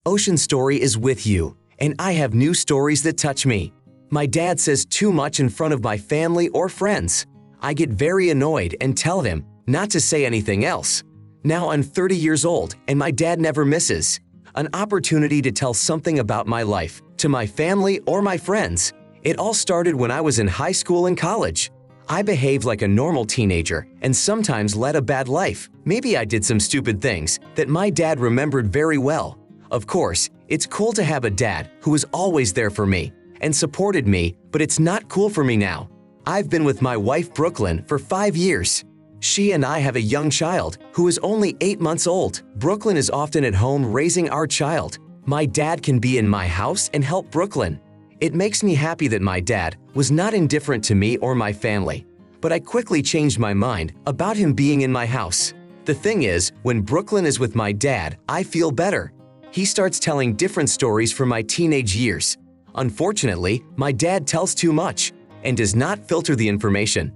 Ocean Story is with you, and I have new stories that touch me. My dad says too much in front of my family or friends. I get very annoyed and tell him not to say anything else. Now I'm 30 years old and my dad never misses an opportunity to tell something about my life to my family or my friends. It all started when I was in high school and college. I behaved like a normal teenager and sometimes led a bad life. Maybe I did some stupid things that my dad remembered very well. Of course, it's cool to have a dad who was always there for me and supported me, but it's not cool for me now. I've been with my wife Brooklyn for 5 years. She and I have a young child who is only 8 months old. Brooklyn is often at home raising our child. My dad can be in my house and help Brooklyn. It makes me happy that my dad was not indifferent to me or my family, but I quickly changed my mind about him being in my house. The thing is, when Brooklyn is with my dad, I feel better. He starts telling different stories from my teenage years. Unfortunately, my dad tells too much and does not filter the information.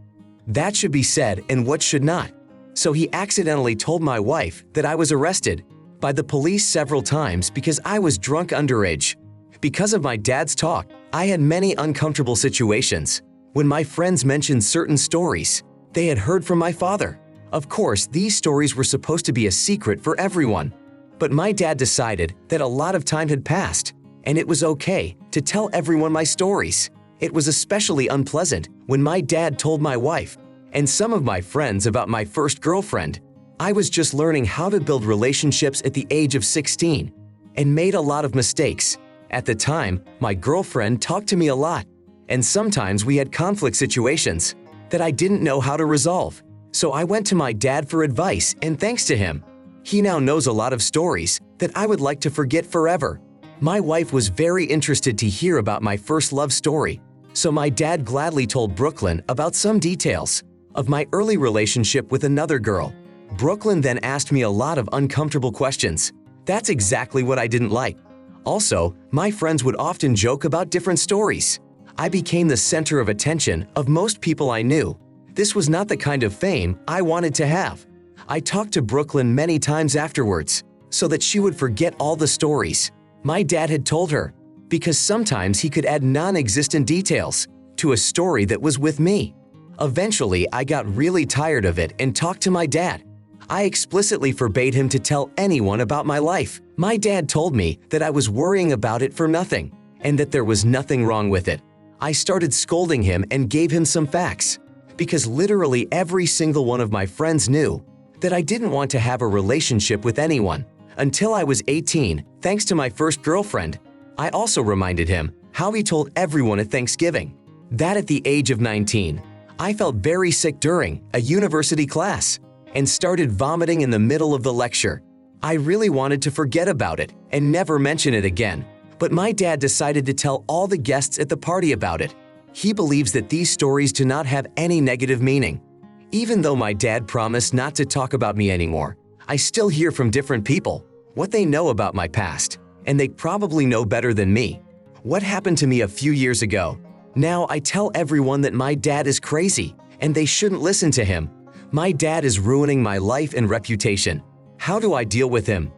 That should be said and what should not. So he accidentally told my wife that I was arrested by the police several times because I was drunk underage. Because of my dad's talk, I had many uncomfortable situations. When my friends mentioned certain stories they had heard from my father. Of course, these stories were supposed to be a secret for everyone. But my dad decided that a lot of time had passed, and it was okay to tell everyone my stories. It was especially unpleasant when my dad told my wife and some of my friends about my first girlfriend. I was just learning how to build relationships at the age of 16 and made a lot of mistakes. At the time, my girlfriend talked to me a lot, and sometimes we had conflict situations that I didn't know how to resolve. So I went to my dad for advice, and thanks to him, he now knows a lot of stories that I would like to forget forever. My wife was very interested to hear about my first love story, so my dad gladly told Brooklyn about some details of my early relationship with another girl. Brooklyn then asked me a lot of uncomfortable questions. That's exactly what I didn't like. Also, my friends would often joke about different stories. I became the center of attention of most people I knew. This was not the kind of fame I wanted to have. I talked to Brooklyn many times afterwards so that she would forget all the stories my dad had told her, because sometimes he could add non-existent details to a story that was with me. Eventually, I got really tired of it and talked to my dad. I explicitly forbade him to tell anyone about my life. My dad told me that I was worrying about it for nothing and that there was nothing wrong with it. I started scolding him and gave him some facts, because literally every single one of my friends knew that I didn't want to have a relationship with anyone until I was 18, thanks to my first girlfriend. I also reminded him how he told everyone at Thanksgiving that at the age of 19, I felt very sick during a university class and started vomiting in the middle of the lecture. I really wanted to forget about it and never mention it again, but my dad decided to tell all the guests at the party about it. He believes that these stories do not have any negative meaning. Even though my dad promised not to talk about me anymore, I still hear from different people what they know about my past, and they probably know better than me what happened to me a few years ago. Now I tell everyone that my dad is crazy and they shouldn't listen to him. My dad is ruining my life and reputation. How do I deal with him?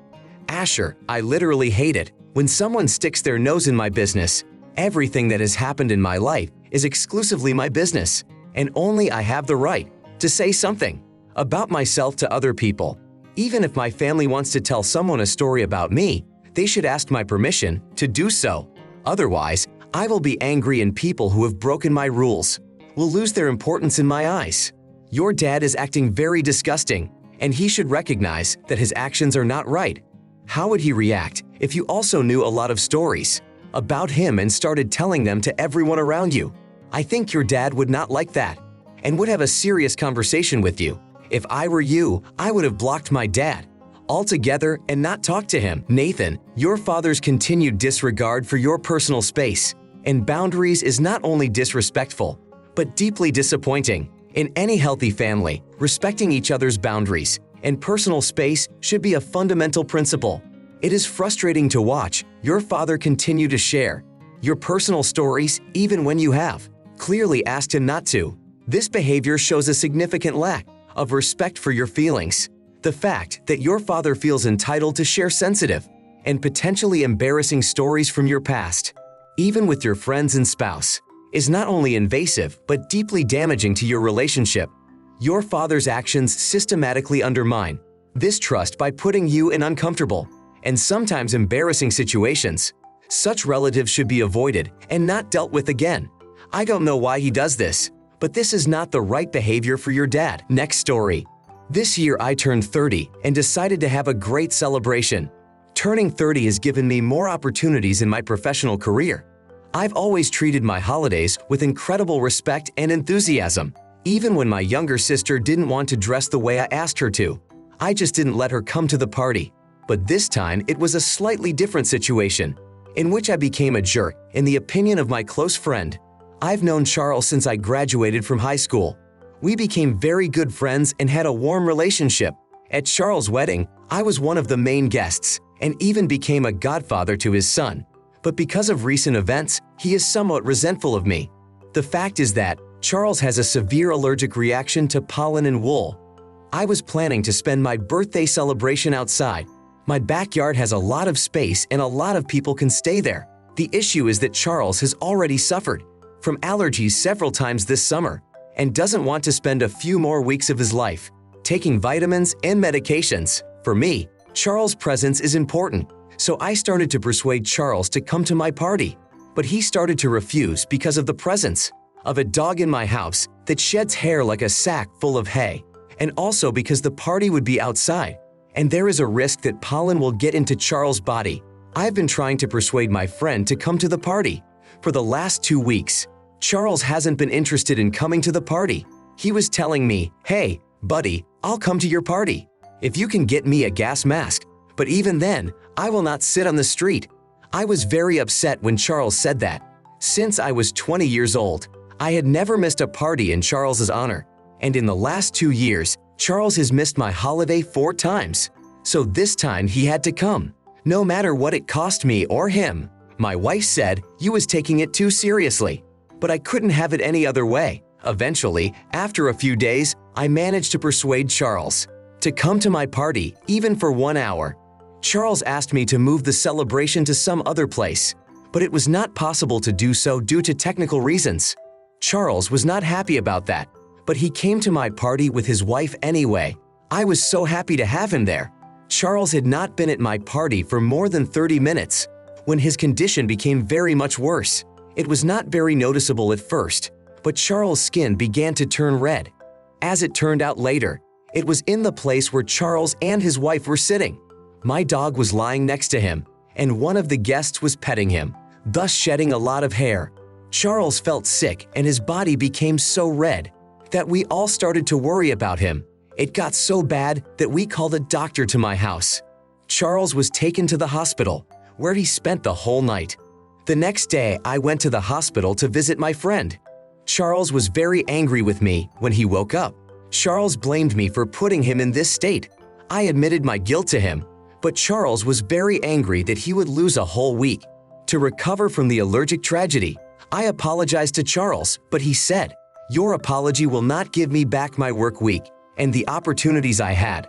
Asher, I literally hate it when someone sticks their nose in my business. Everything that has happened in my life is exclusively my business, and only I have the right to say something about myself to other people. Even if my family wants to tell someone a story about me, they should ask my permission to do so. Otherwise, I will be angry, and people who have broken my rules will lose their importance in my eyes. Your dad is acting very disgusting, and he should recognize that his actions are not right. How would he react if you also knew a lot of stories about him and started telling them to everyone around you? I think your dad would not like that and would have a serious conversation with you. If I were you, I would have blocked my dad altogether and not talked to him. Nathan, your father's continued disregard for your personal space and boundaries is not only disrespectful, but deeply disappointing. In any healthy family, respecting each other's boundaries and personal space should be a fundamental principle. It is frustrating to watch your father continue to share your personal stories even when you have clearly asked him not to. This behavior shows a significant lack of respect for your feelings. The fact that your father feels entitled to share sensitive and potentially embarrassing stories from your past, even with your friends and spouse, is not only invasive but deeply damaging to your relationship. Your father's actions systematically undermine this trust by putting you in uncomfortable and sometimes embarrassing situations. Such relatives should be avoided and not dealt with again. I don't know why he does this, but this is not the right behavior for your dad. Next story. This year I turned 30 and decided to have a great celebration. Turning 30 has given me more opportunities in my professional career. I've always treated my holidays with incredible respect and enthusiasm. Even when my younger sister didn't want to dress the way I asked her to, I just didn't let her come to the party. But this time it was a slightly different situation, in which I became a jerk, in the opinion of my close friend. I've known Charles since I graduated from high school. We became very good friends and had a warm relationship. At Charles' wedding, I was one of the main guests and even became a godfather to his son. But because of recent events, he is somewhat resentful of me. The fact is that Charles has a severe allergic reaction to pollen and wool. I was planning to spend my birthday celebration outside. My backyard has a lot of space and a lot of people can stay there. The issue is that Charles has already suffered from allergies several times this summer and doesn't want to spend a few more weeks of his life taking vitamins and medications. For me, Charles' presence is important, so I started to persuade Charles to come to my party. But he started to refuse because of the presence of a dog in my house that sheds hair like a sack full of hay, and also because the party would be outside, and there is a risk that pollen will get into Charles' body. I've been trying to persuade my friend to come to the party for the last 2 weeks. Charles hasn't been interested in coming to the party. He was telling me, "Hey, buddy, I'll come to your party if you can get me a gas mask, but even then, I will not sit on the street." I was very upset when Charles said that. Since I was 20 years old, I had never missed a party in Charles's honor, and in the last 2 years, Charles has missed my holiday 4 times. So this time he had to come, no matter what it cost me or him. My wife said he was taking it too seriously, but I couldn't have it any other way. Eventually, after a few days, I managed to persuade Charles to come to my party, even for 1 hour. Charles asked me to move the celebration to some other place, but it was not possible to do so due to technical reasons. Charles was not happy about that, but he came to my party with his wife anyway. I was so happy to have him there. Charles had not been at my party for more than 30 minutes when his condition became very much worse. It was not very noticeable at first, but Charles' skin began to turn red. As it turned out later, it was in the place where Charles and his wife were sitting. My dog was lying next to him, and one of the guests was petting him, thus shedding a lot of hair. Charles felt sick and his body became so red that we all started to worry about him. It got so bad that we called a doctor to my house. Charles was taken to the hospital, where he spent the whole night. The next day, I went to the hospital to visit my friend. Charles was very angry with me when he woke up. Charles blamed me for putting him in this state. I admitted my guilt to him, but Charles was very angry that he would lose a whole week to recover from the allergic tragedy. I apologized to Charles, but he said, "Your apology will not give me back my work week and the opportunities I had.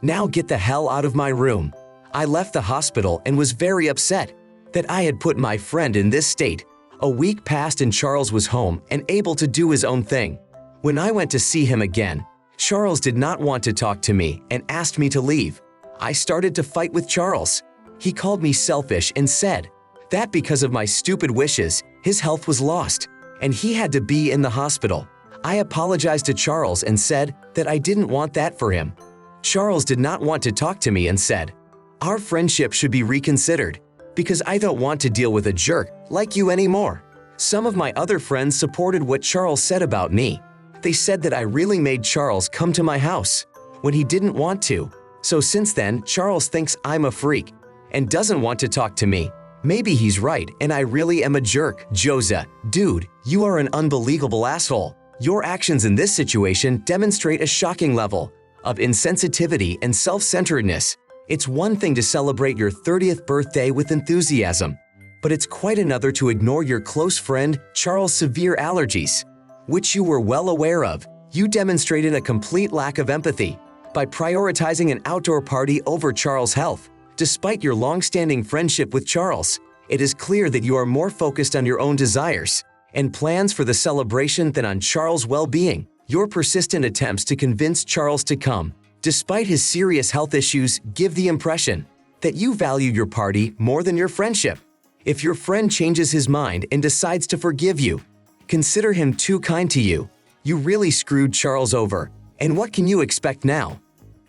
Now get the hell out of my room." I left the hospital and was very upset that I had put my friend in this state. A week passed and Charles was home and able to do his own thing. When I went to see him again, Charles did not want to talk to me and asked me to leave. I started to fight with Charles. He called me selfish and said that because of my stupid wishes, his health was lost and he had to be in the hospital. I apologized to Charles and said that I didn't want that for him. Charles did not want to talk to me and said, "Our friendship should be reconsidered because I don't want to deal with a jerk like you anymore." Some of my other friends supported what Charles said about me. They said that I really made Charles come to my house when he didn't want to. So since then, Charles thinks I'm a freak and doesn't want to talk to me. Maybe he's right and I really am a jerk. Josa, dude, you are an unbelievable asshole. Your actions in this situation demonstrate a shocking level of insensitivity and self-centeredness. It's one thing to celebrate your 30th birthday with enthusiasm, but it's quite another to ignore your close friend Charles' severe allergies, which you were well aware of. You demonstrated a complete lack of empathy by prioritizing an outdoor party over Charles' health. Despite your long-standing friendship with Charles, it is clear that you are more focused on your own desires and plans for the celebration than on Charles' well-being. Your persistent attempts to convince Charles to come, despite his serious health issues, give the impression that you value your party more than your friendship. If your friend changes his mind and decides to forgive you, consider him too kind to you. You really screwed Charles over, and what can you expect now?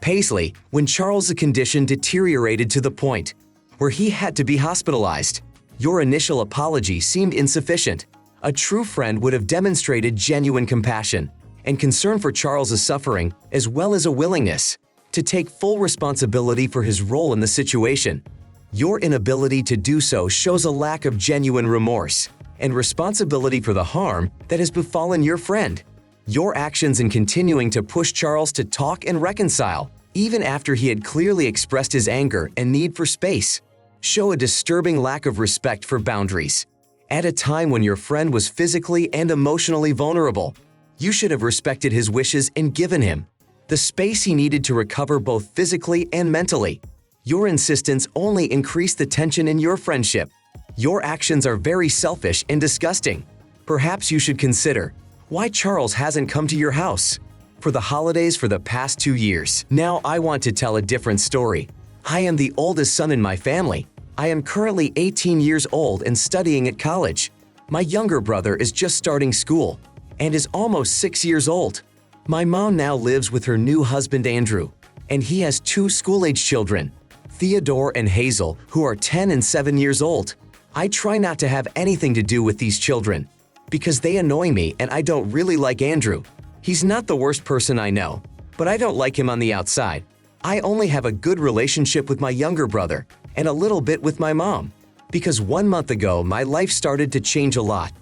Paisley, when Charles' condition deteriorated to the point where he had to be hospitalized, your initial apology seemed insufficient. A true friend would have demonstrated genuine compassion and concern for Charles' suffering, as well as a willingness to take full responsibility for his role in the situation. Your inability to do so shows a lack of genuine remorse and responsibility for the harm that has befallen your friend. Your actions in continuing to push Charles to talk and reconcile, even after he had clearly expressed his anger and need for space, show a disturbing lack of respect for boundaries. At a time when your friend was physically and emotionally vulnerable, you should have respected his wishes and given him the space he needed to recover both physically and mentally. Your insistence only increased the tension in your friendship. Your actions are very selfish and disgusting. Perhaps you should consider why Charles hasn't come to your house for the holidays for the past 2 years. Now I want to tell a different story. I am the oldest son in my family. I am currently 18 years old and studying at college. My younger brother is just starting school and is almost 6 years old. My mom now lives with her new husband Andrew, and he has 2 school-age children, Theodore and Hazel, who are 10 and 7 years old. I try not to have anything to do with these children because they annoy me and I don't really like Andrew. He's not the worst person I know, but I don't like him on the outside. I only have a good relationship with my younger brother and a little bit with my mom, because 1 month ago my life started to change a lot.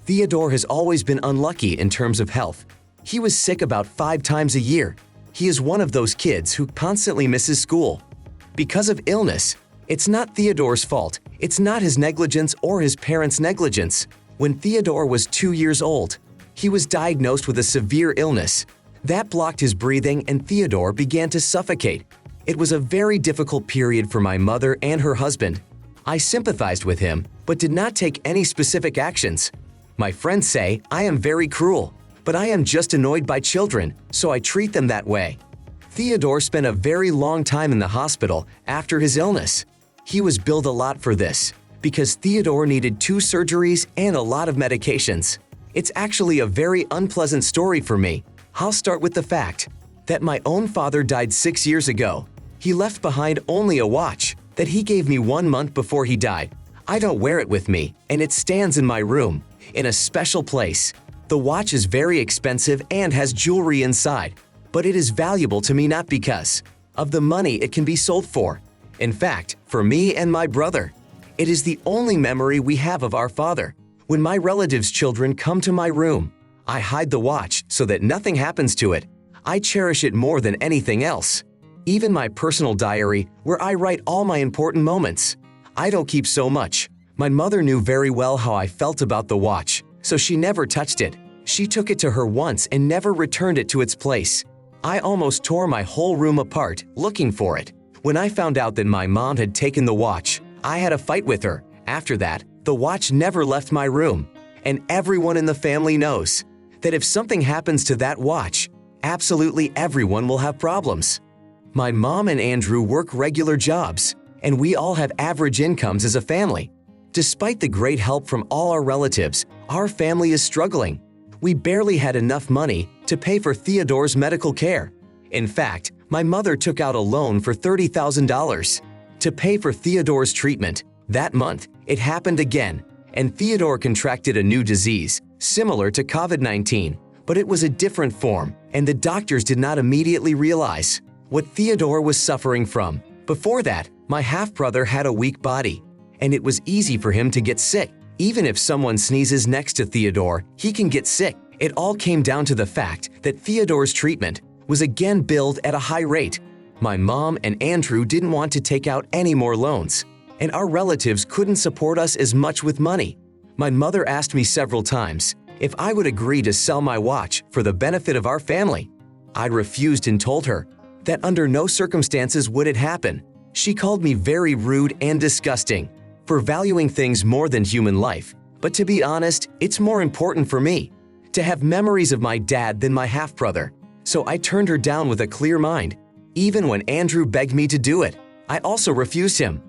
Theodore has always been unlucky in terms of health. He was sick about 5 times a year. He is one of those kids who constantly misses school because of illness. It's not Theodore's fault. It's not his negligence or his parents' negligence. When Theodore was 2 years old, he was diagnosed with a severe illness. That blocked his breathing and Theodore began to suffocate. It was a very difficult period for my mother and her husband. I sympathized with him, but did not take any specific actions. My friends say I am very cruel, but I am just annoyed by children, so I treat them that way. Theodore spent a very long time in the hospital after his illness. He was billed a lot for this, because Theodore needed 2 surgeries and a lot of medications. It's actually a very unpleasant story for me. I'll start with the fact that my own father died 6 years ago. He left behind only a watch that he gave me 1 month before he died. I don't wear it with me, and it stands in my room, in a special place. The watch is very expensive and has jewelry inside, but it is valuable to me not because of the money it can be sold for. In fact, for me and my brother, it is the only memory we have of our father. When my relatives' children come to my room, I hide the watch so that nothing happens to it. I cherish it more than anything else. Even my personal diary, where I write all my important moments, I don't keep so much. My mother knew very well how I felt about the watch, so she never touched it. She took it to her once and never returned it to its place. I almost tore my whole room apart looking for it. When I found out that my mom had taken the watch, I had a fight with her. After that, the watch never left my room. And everyone in the family knows that if something happens to that watch, absolutely everyone will have problems. My mom and Andrew work regular jobs, and we all have average incomes as a family. Despite the great help from all our relatives, our family is struggling. We barely had enough money to pay for Theodore's medical care. In fact, my mother took out a loan for $30,000 to pay for Theodore's treatment. That month, it happened again, and Theodore contracted a new disease, similar to COVID-19, but it was a different form, and the doctors did not immediately realize what Theodore was suffering from. Before that, my half-brother had a weak body, and it was easy for him to get sick. Even if someone sneezes next to Theodore, he can get sick. It all came down to the fact that Theodore's treatment was again billed at a high rate. My mom and Andrew didn't want to take out any more loans, and our relatives couldn't support us as much with money. My mother asked me several times if I would agree to sell my watch for the benefit of our family. I refused and told her that under no circumstances would it happen. She called me very rude and disgusting for valuing things more than human life. But to be honest, it's more important for me to have memories of my dad than my half-brother. So I turned her down with a clear mind. Even when Andrew begged me to do it, I also refused him.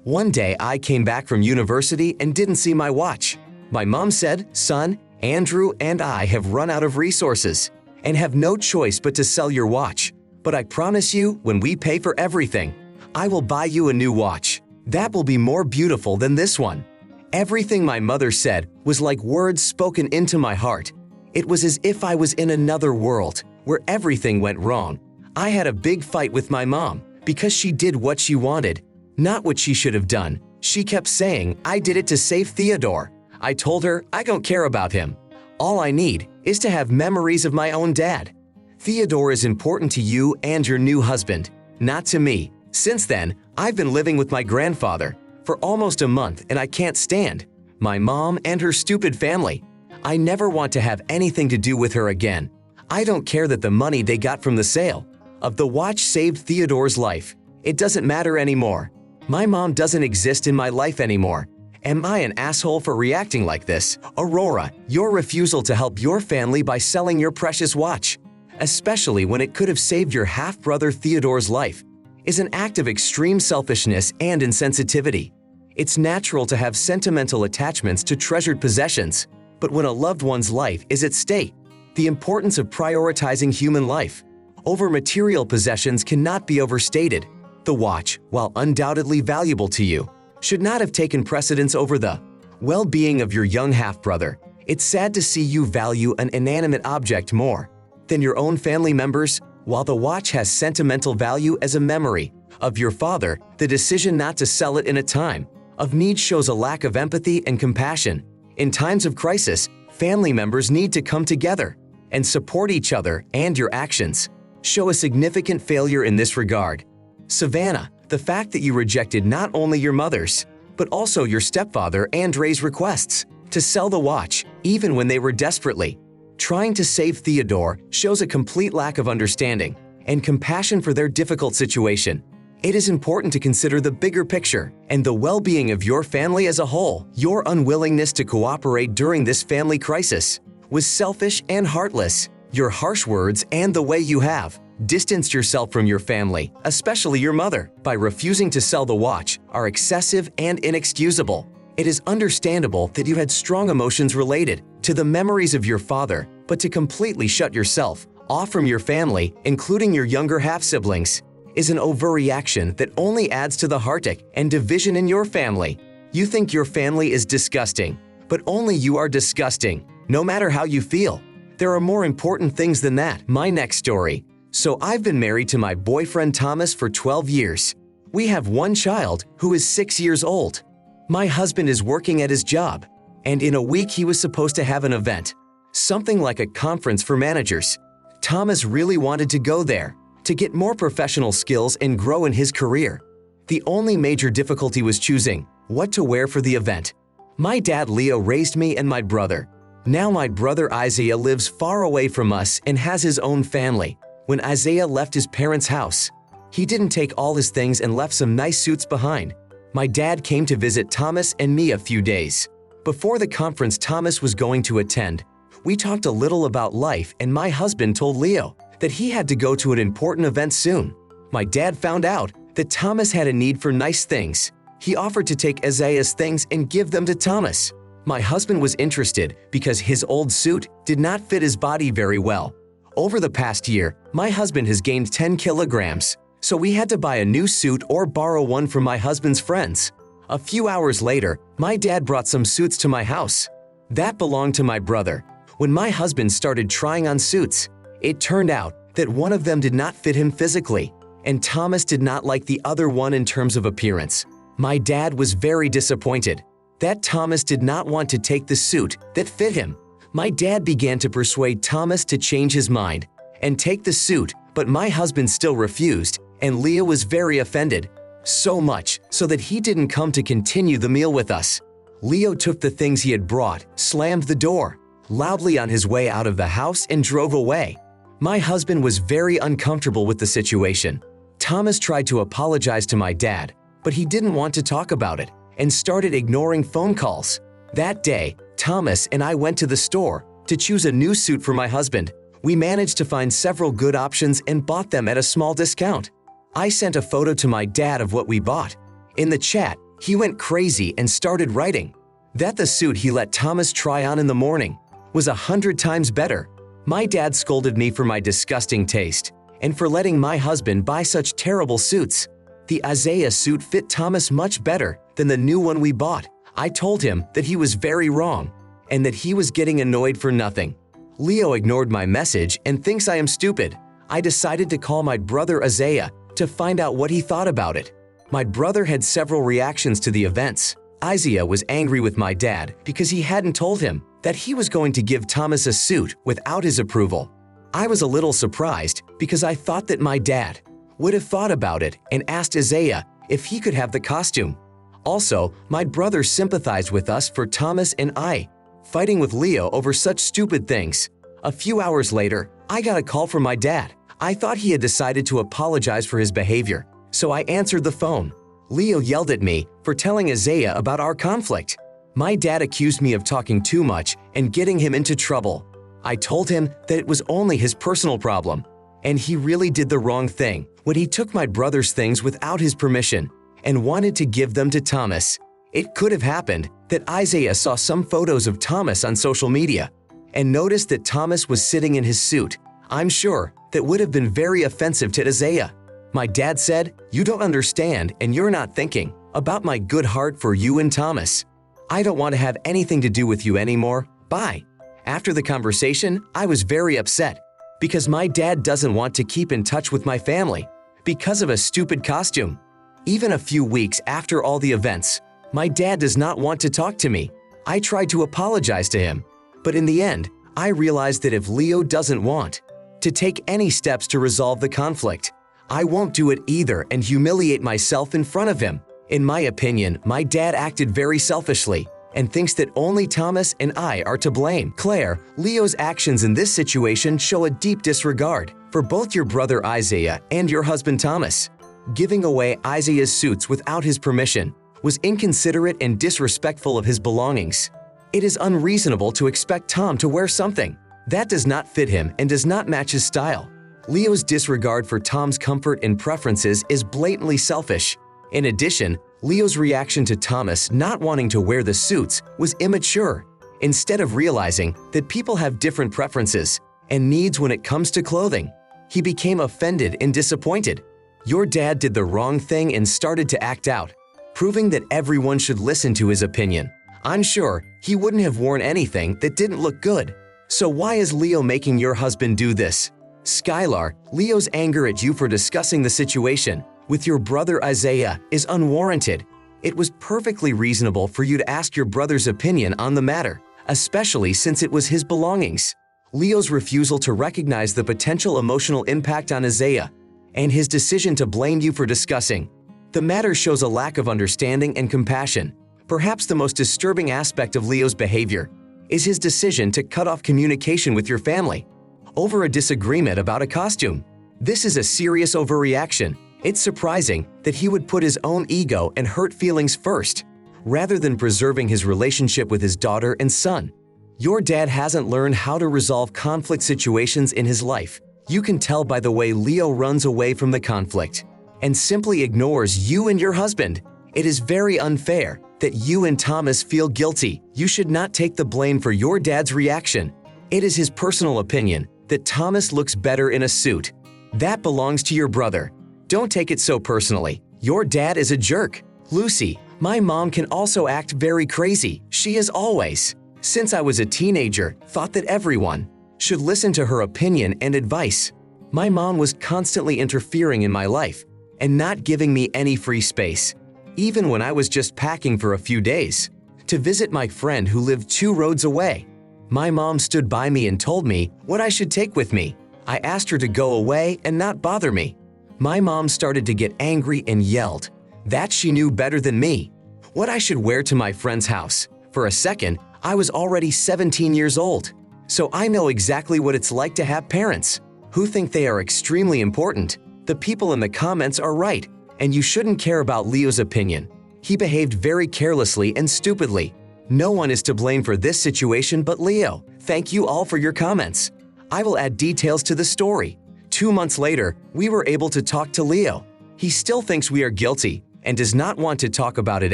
One day I came back from university and didn't see my watch. My mom said, "Son, Andrew and I have run out of resources and have no choice but to sell your watch. But I promise you, when we pay for everything, I will buy you a new watch. That will be more beautiful than this one." Everything my mother said was like words spoken into my heart. It was as if I was in another world where everything went wrong. I had a big fight with my mom because she did what she wanted, not what she should have done. She kept saying I did it to save Theodore. I told her I don't care about him. All I need is to have memories of my own dad. Theodore is important to you and your new husband, not to me. Since then, I've been living with my grandfather for almost a month and I can't stand my mom and her stupid family. I never want to have anything to do with her again. I don't care that the money they got from the sale of the watch saved Theodore's life. It doesn't matter anymore. My mom doesn't exist in my life anymore. Am I an asshole for reacting like this? Aurora, your refusal to help your family by selling your precious watch, especially when it could have saved your half-brother Theodore's life, is an act of extreme selfishness and insensitivity. It's natural to have sentimental attachments to treasured possessions, but when a loved one's life is at stake, the importance of prioritizing human life over material possessions cannot be overstated. The watch, while undoubtedly valuable to you, should not have taken precedence over the well-being of your young half-brother. It's sad to see you value an inanimate object more than your own family members. While the watch has sentimental value as a memory of your father, the decision not to sell it in a time of need shows a lack of empathy and compassion. In times of crisis, family members need to come together and support each other, and your actions show a significant failure in this regard. Savannah, the fact that you rejected not only your mother's, but also your stepfather Andre's requests to sell the watch, even when they were desperately trying to save Theodore, shows a complete lack of understanding and compassion for their difficult situation. It is important to consider the bigger picture and the well-being of your family as a whole. Your unwillingness to cooperate during this family crisis was selfish and heartless. Your harsh words and the way you have distanced yourself from your family, especially your mother, by refusing to sell the watch, are excessive and inexcusable. It is understandable that you had strong emotions related to the memories of your father, but to completely shut yourself off from your family, including your younger half-siblings, is an overreaction that only adds to the heartache and division in your family. You think your family is disgusting, but only you are disgusting, no matter how you feel. There are more important things than that. My next story. So I've been married to my boyfriend Thomas for 12 years. We have one child who is 6 years old. My husband is working at his job, and in a week he was supposed to have an event, something like a conference for managers. Thomas really wanted to go there to get more professional skills and grow in his career. The only major difficulty was choosing what to wear for the event. My dad Leo raised me and my brother. Now my brother Isaiah lives far away from us and has his own family. When Isaiah left his parents' house, he didn't take all his things and left some nice suits behind. My dad came to visit Thomas and me a few days before the conference Thomas was going to attend. We talked a little about life, and my husband told Leo that he had to go to an important event soon. My dad found out that Thomas had a need for nice things. He offered to take Isaiah's things and give them to Thomas. My husband was interested because his old suit did not fit his body very well. Over the past year, my husband has gained 10 kilograms, so we had to buy a new suit or borrow one from my husband's friends. A few hours later, my dad brought some suits to my house that belonged to my brother. When my husband started trying on suits, it turned out that one of them did not fit him physically, and Thomas did not like the other one in terms of appearance. My dad was very disappointed that Thomas did not want to take the suit that fit him. My dad began to persuade Thomas to change his mind and take the suit, but my husband still refused, and Leah was very offended, so much so that he didn't come to continue the meal with us. Leo took the things he had brought, slammed the door loudly on his way out of the house, and drove away. My husband was very uncomfortable with the situation. Thomas tried to apologize to my dad, but he didn't want to talk about it and started ignoring phone calls. That day, Thomas and I went to the store to choose a new suit for my husband. We managed to find several good options and bought them at a small discount. I sent a photo to my dad of what we bought. In the chat, he went crazy and started writing that the suit he let Thomas try on in the morning was 100 times better. My dad scolded me for my disgusting taste and for letting my husband buy such terrible suits. The Isaiah suit fit Thomas much better than the new one we bought. I told him that he was very wrong and that he was getting annoyed for nothing. Leo ignored my message and thinks I am stupid. I decided to call my brother Isaiah to find out what he thought about it. My brother had several reactions to the events. Isaiah was angry with my dad because he hadn't told him that he was going to give Thomas a suit without his approval. I was a little surprised because I thought that my dad would have thought about it and asked Isaiah if he could have the costume. Also, my brother sympathized with us for Thomas and I fighting with Leo over such stupid things. A few hours later, I got a call from my dad. I thought he had decided to apologize for his behavior, so I answered the phone. Leo yelled at me for telling Isaiah about our conflict. My dad accused me of talking too much and getting him into trouble. I told him that it was only his personal problem, and he really did the wrong thing when he took my brother's things without his permission and wanted to give them to Thomas. It could have happened that Isaiah saw some photos of Thomas on social media and noticed that Thomas was sitting in his suit. I'm sure that would have been very offensive to Isaiah. My dad said, "You don't understand and you're not thinking about my good heart for you and Thomas. I don't want to have anything to do with you anymore. Bye." After the conversation, I was very upset because my dad doesn't want to keep in touch with my family because of a stupid costume. Even a few weeks after all the events, my dad does not want to talk to me. I tried to apologize to him, but in the end, I realized that if Leo doesn't want to take any steps to resolve the conflict, I won't do it either and humiliate myself in front of him. In my opinion, my dad acted very selfishly and thinks that only Thomas and I are to blame. Claire, Leo's actions in this situation show a deep disregard for both your brother Isaiah and your husband Thomas. Giving away Isaiah's suits without his permission was inconsiderate and disrespectful of his belongings. It is unreasonable to expect Tom to wear something that does not fit him and does not match his style. Leo's disregard for Tom's comfort and preferences is blatantly selfish. In addition, Leo's reaction to Thomas not wanting to wear the suits was immature. Instead of realizing that people have different preferences and needs when it comes to clothing, he became offended and disappointed. Your dad did the wrong thing and started to act out, proving that everyone should listen to his opinion. I'm sure he wouldn't have worn anything that didn't look good. So why is Leo making your husband do this? Skylar, Leo's anger at you for discussing the situation with your brother Isaiah is unwarranted. It was perfectly reasonable for you to ask your brother's opinion on the matter, especially since it was his belongings. Leo's refusal to recognize the potential emotional impact on Isaiah and his decision to blame you for discussing the matter shows a lack of understanding and compassion. Perhaps the most disturbing aspect of Leo's behavior is his decision to cut off communication with your family over a disagreement about a costume. This is a serious overreaction. It's surprising that he would put his own ego and hurt feelings first, rather than preserving his relationship with his daughter and son. Your dad hasn't learned how to resolve conflict situations in his life. You can tell by the way Leo runs away from the conflict and simply ignores you and your husband. It is very unfair that you and Thomas feel guilty. You should not take the blame for your dad's reaction. It is his personal opinion that Thomas looks better in a suit. That belongs to your brother. Don't take it so personally. Your dad is a jerk. Lucy, my mom can also act very crazy. She is always, since I was a teenager, thought that everyone should listen to her opinion and advice. My mom was constantly interfering in my life and not giving me any free space, even when I was just packing for a few days to visit my friend who lived 2 roads away. My mom stood by me and told me what I should take with me. I asked her to go away and not bother me. My mom started to get angry and yelled that she knew better than me what I should wear to my friend's house. For a second, I was already 17 years old, so I know exactly what it's like to have parents who think they are extremely important. The people in the comments are right, and you shouldn't care about Leo's opinion. He behaved very carelessly and stupidly. No one is to blame for this situation but Leo. Thank you all for your comments. I will add details to the story. 2 months later, we were able to talk to Leo. He still thinks we are guilty and does not want to talk about it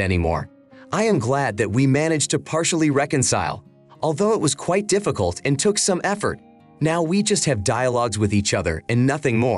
anymore. I am glad that we managed to partially reconcile, although it was quite difficult and took some effort. Now we just have dialogues with each other and nothing more.